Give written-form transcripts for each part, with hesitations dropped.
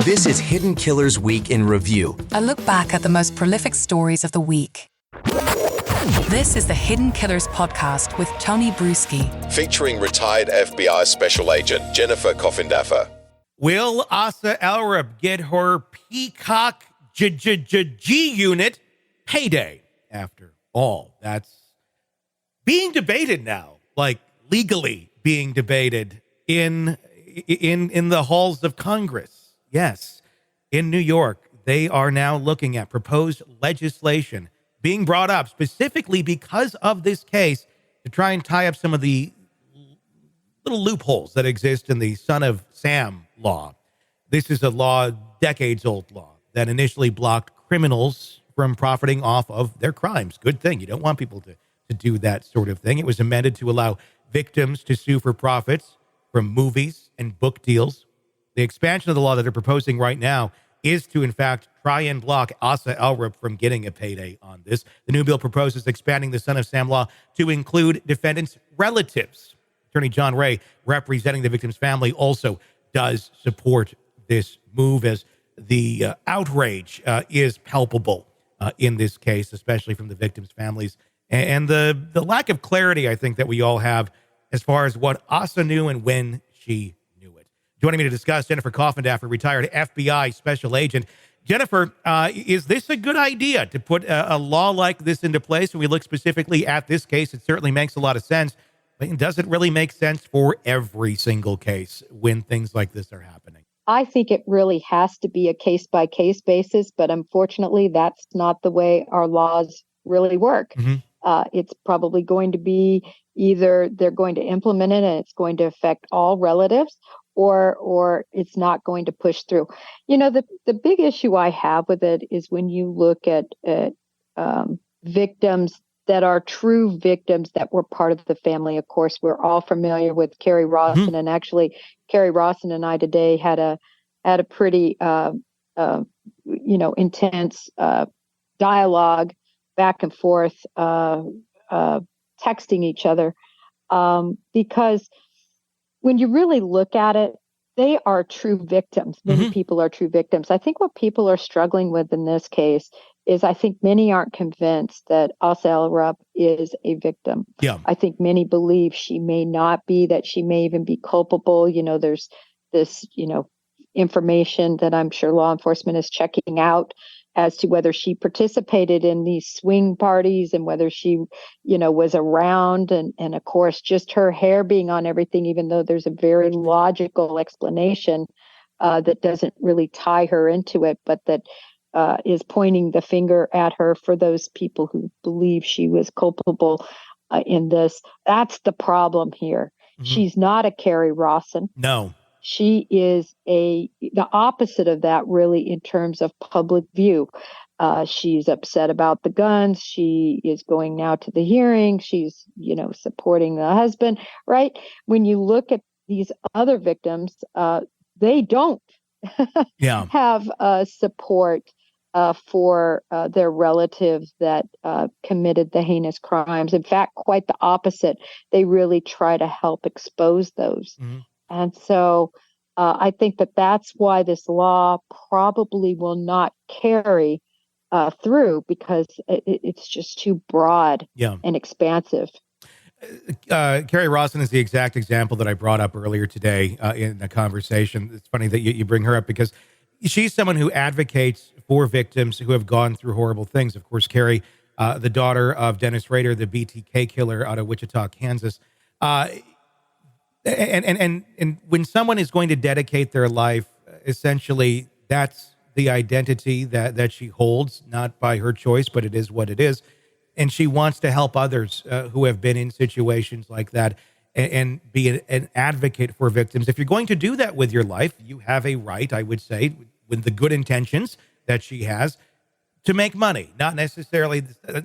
This is Hidden Killers Week in Review. A look back at the most prolific stories of the week. This is the Hidden Killers podcast with Tony Brueski. Featuring retired FBI Special Agent Jennifer Coffindaffer. Will Asa Ellerup get her Peacock G unit Payday? After all, that's being debated now, like legally being debated in the halls of Congress. Yes, in New York, they are now looking at proposed legislation being brought up specifically because of this case to try and tie up some of the little loopholes that exist in the Son of Sam law. This is a law, decades-old law, that initially blocked criminals from profiting off of their crimes. Good thing. You don't want people to do that sort of thing. It was amended to allow victims to sue for profits from movies and book deals. The expansion of the law that they're proposing right now is to, in fact, try and block Asa Ellerup from getting a payday on this. The new bill proposes expanding the Son of Sam law to include defendants' relatives. Attorney John Ray, representing the victim's family, also does support this move, as the outrage is palpable in this case, especially from the victims' families. And the lack of clarity, I think, that we all have as far as what Asa knew and when she knew it. Joining me to discuss, Jennifer Coffindaffer, retired FBI Special Agent. Jennifer, is this a good idea to put a law like this into place? When we look specifically at this case, it certainly makes a lot of sense. But does it really make sense for every single case when things like this are happening? I think it really has to be a case-by-case basis, but unfortunately, that's not the way our laws really work. Mm-hmm. It's probably going to be either they're going to implement it and it's going to affect all relatives, or it's not going to push through. You know, the big issue I have with it is when you look at victims that are true victims that were part of the family. Of course, we're all familiar with Carrie Rawson, Mm-hmm. and actually, Carrie Rawson and I today had a pretty intense dialogue back and forth, texting each other, because when you really look at it, they are true victims. Many Mm-hmm. people are true victims. I think what people are struggling with in this case is I think many aren't convinced that Asa Ellerup is a victim. Yeah. I think many believe she may not be, that she may even be culpable. You know, there's this, information that I'm sure law enforcement is checking out as to whether she participated in these swing parties and whether she, was around. And of course, just her hair being on everything, even though there's a very logical explanation that doesn't really tie her into it, but that is pointing the finger at her for those people who believe she was culpable in this. That's the problem here. Mm-hmm. She's not a Carrie Rawson. No. She is the opposite of that, really, in terms of public view. She's upset about the guns. She is going now to the hearing. She's, supporting the husband, right? When you look at these other victims, they don't have support for their relatives that committed the heinous crimes. In fact, quite the opposite. They really try to help expose those. Mm-hmm. And so I think that that's why this law probably will not carry through, because it's just too broad and expansive. Carrie Rawson is the exact example that I brought up earlier today in a conversation. It's funny that you bring her up, because she's someone who advocates for victims who have gone through horrible things. Of course, Carrie, the daughter of Dennis Rader, the BTK killer out of Wichita, Kansas. And when someone is going to dedicate their life, essentially, that's the identity that she holds, not by her choice, but it is what it is. And she wants to help others who have been in situations like that and be an advocate for victims. If you're going to do that with your life, you have a right, I would say, with the good intentions that she has, to make money. Not necessarily,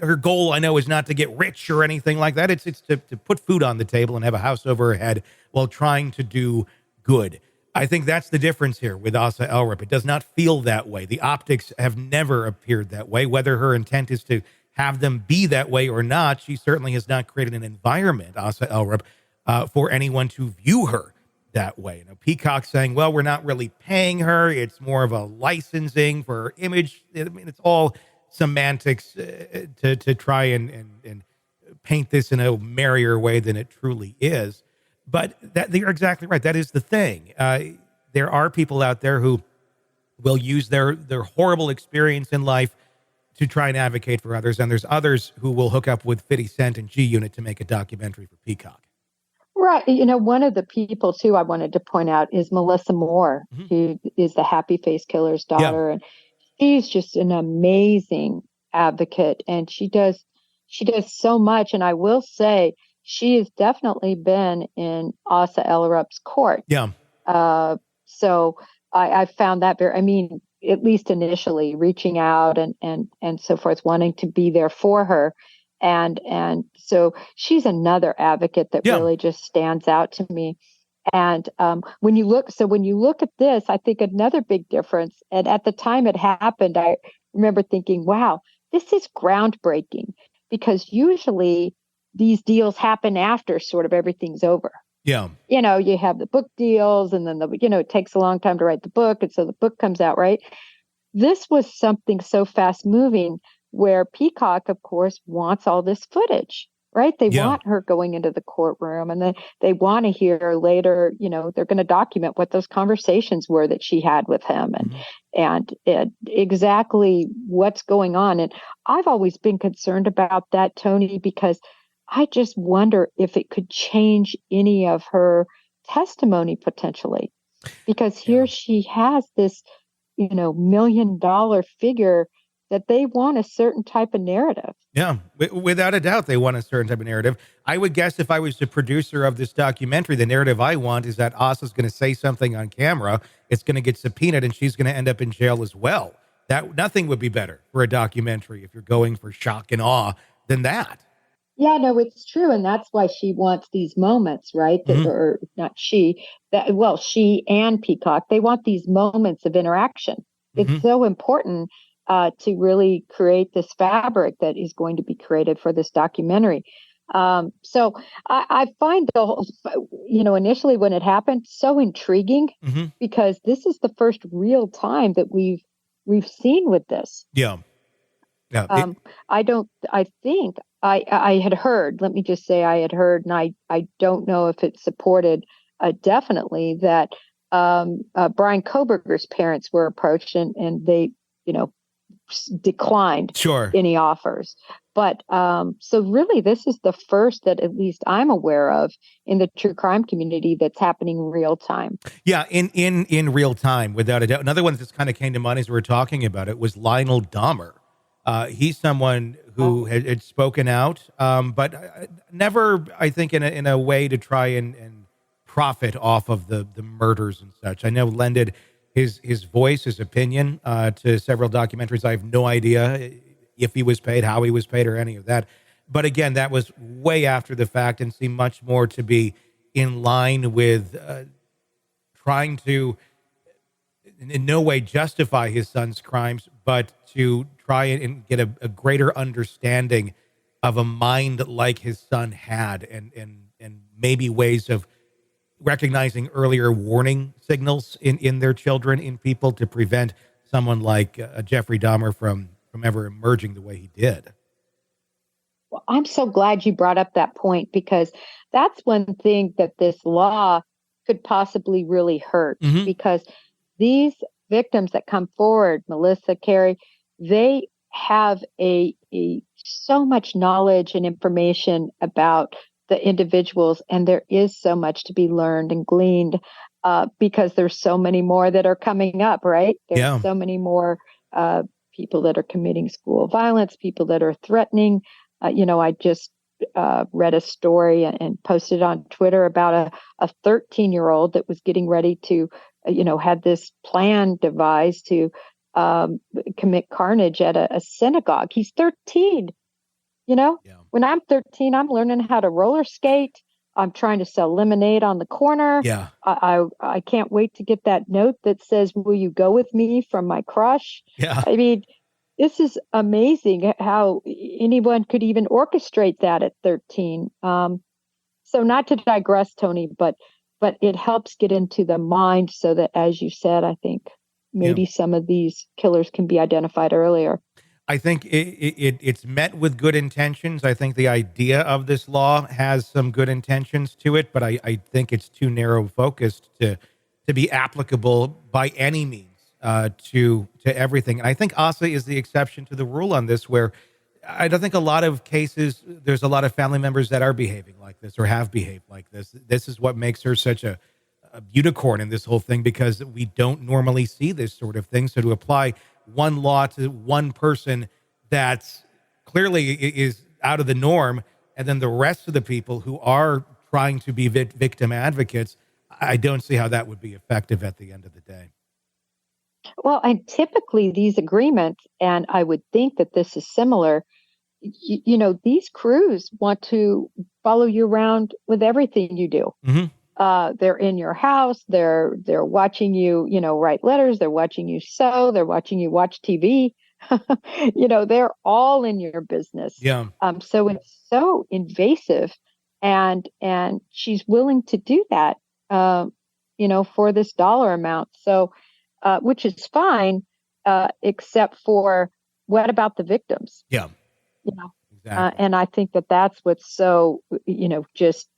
her goal, I know, is not to get rich or anything like that. It's to put food on the table and have a house over her head while trying to do good. I think that's the difference here with Asa Ellerup. It does not feel that way. The optics have never appeared that way. Whether her intent is to have them be that way or not, she certainly has not created an environment, Asa Ellerup, for anyone to view her that way. Peacock saying, well, we're not really paying her. It's more of a licensing for her image. I mean, it's all semantics to try and paint this in a merrier way than it truly is. But you're exactly right. That is the thing. There are people out there who will use their horrible experience in life to try and advocate for others. And there's others who will hook up with 50 Cent and G Unit to make a documentary for Peacock. Right. One of the people, too, I wanted to point out is Melissa Moore, who is the Happy Face Killer's daughter. Yeah. And she's just an amazing advocate. And she does so much. And I will say, she has definitely been in Asa Ellerup's court. Yeah. So I found that at least initially, reaching out and so forth, wanting to be there for her. And so she's another advocate that really just stands out to me. And when you look at this, I think another big difference, and at the time it happened, I remember thinking, wow, this is groundbreaking, because usually these deals happen after sort of everything's over. Yeah. You have the book deals, and then it takes a long time to write the book. And so the book comes out, right? This was something so fast moving, where Peacock, of course, wants all this footage, right? They want her going into the courtroom, and then they want to hear later, they're going to document what those conversations were that she had with him and exactly what's going on. And I've always been concerned about that, Tony, because I just wonder if it could change any of her testimony potentially, because here she has this, $1 million figure that they want a certain type of narrative. Yeah, without a doubt, they want a certain type of narrative. I would guess if I was the producer of this documentary, the narrative I want is that Asa's going to say something on camera, it's going to get subpoenaed, and she's going to end up in jail as well. That nothing would be better for a documentary if you're going for shock and awe than that. Yeah, no, it's true. And that's why she wants these moments, right? Or not she, she and Peacock, they want these moments of interaction. It's so important to really create this fabric that is going to be created for this documentary. So I find the whole, initially when it happened, so intriguing, because this is the first real time that we've seen with this. Yeah. Yeah. I had heard, let me just say I had heard, and I don't know if it's supported definitely, that Brian Koberger's parents were approached and they, declined any offers. But so really, this is the first that at least I'm aware of in the true crime community that's happening real time. Yeah, in real time, without a doubt. Another one that just kind of came to mind as we were talking about it was Lionel Dahmer. He's someone who had spoken out, but never, I think, in a way to try and profit off of the murders and such. I know lended his voice, his opinion to several documentaries. I have no idea if he was paid, how he was paid, or any of that. But again, that was way after the fact and seemed much more to be in line with trying to in no way justify his son's crimes, but to try and get a greater understanding of a mind like his son had, and maybe ways of recognizing earlier warning signals in their children, in people, to prevent someone like Jeffrey Dahmer from ever emerging the way he did. Well, I'm so glad you brought up that point, because that's one thing that this law could possibly really hurt, because these victims that come forward, Melissa, Carrie, they have a so much knowledge and information about the individuals, and there is so much to be learned and gleaned because there's so many more that are coming up, right? There's so many more people that are committing school violence, people that are threatening. I just read a story and posted on Twitter about a 13-year-old that was getting ready to, had this plan devised to commit carnage at a synagogue. He's 13. When I'm 13, I'm learning how to roller skate. I'm trying to sell lemonade on the corner. Yeah. I can't wait to get that note that says, "Will you go with me?" from my crush. Yeah. I mean, this is amazing how anyone could even orchestrate that at 13. So not to digress, Tony, but but it helps get into the mind so that, as you said, I think maybe some of these killers can be identified earlier. I think it's met with good intentions. I think the idea of this law has some good intentions to it, but I think it's too narrow focused to be applicable by any means to everything. And I think ASA is the exception to the rule on this, where I don't think a lot of cases, there's a lot of family members that are behaving like this or have behaved like this. This is what makes her such a unicorn in this whole thing, because we don't normally see this sort of thing. So to apply one law to one person that's clearly is out of the norm, and then the rest of the people who are trying to be victim advocates, I don't see how that would be effective at the end of the day. Well, and typically these agreements, and I would think that this is similar, these crews want to follow you around with everything you do. They're in your house. They're watching you, write letters. They're watching you sew. They're watching you watch TV. They're all in your business. Yeah. So it's so invasive, and she's willing to do that, for this dollar amount. So, which is fine, except for what about the victims? Yeah. Exactly. And I think that's what's so, just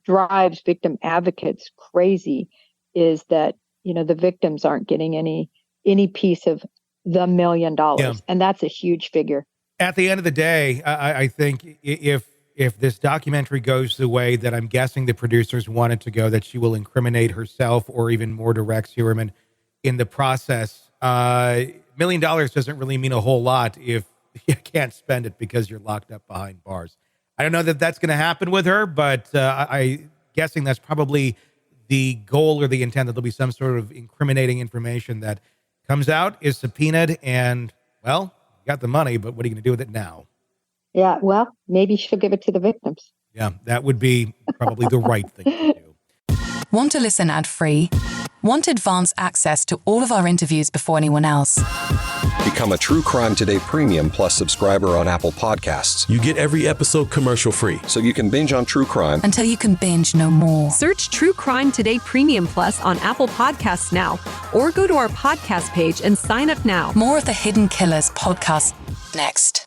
drives victim advocates crazy, is that the victims aren't getting any piece of the $1 million, and that's a huge figure. At the end of the day, I think if this documentary goes the way that I'm guessing the producers wanted to go, that she will incriminate herself or even more to Rex Heuermann in the process. $1 million doesn't really mean a whole lot if you can't spend it because you're locked up behind bars. I don't know that that's going to happen with her, but I guessing that's probably the goal or the intent, that there'll be some sort of incriminating information that comes out, is subpoenaed, and, well, you got the money, but what are you going to do with it now? Yeah, well, maybe she'll give it to the victims. Yeah, that would be probably the right thing to do. Want to listen ad-free? Want advanced access to all of our interviews before anyone else? Become a True Crime Today Premium Plus subscriber on Apple Podcasts. You get every episode commercial free, So you can binge on true crime Until you can binge no more. Search True Crime Today Premium Plus on Apple Podcasts now, or go to our podcast page and sign up now. More of the Hidden Killers podcast next.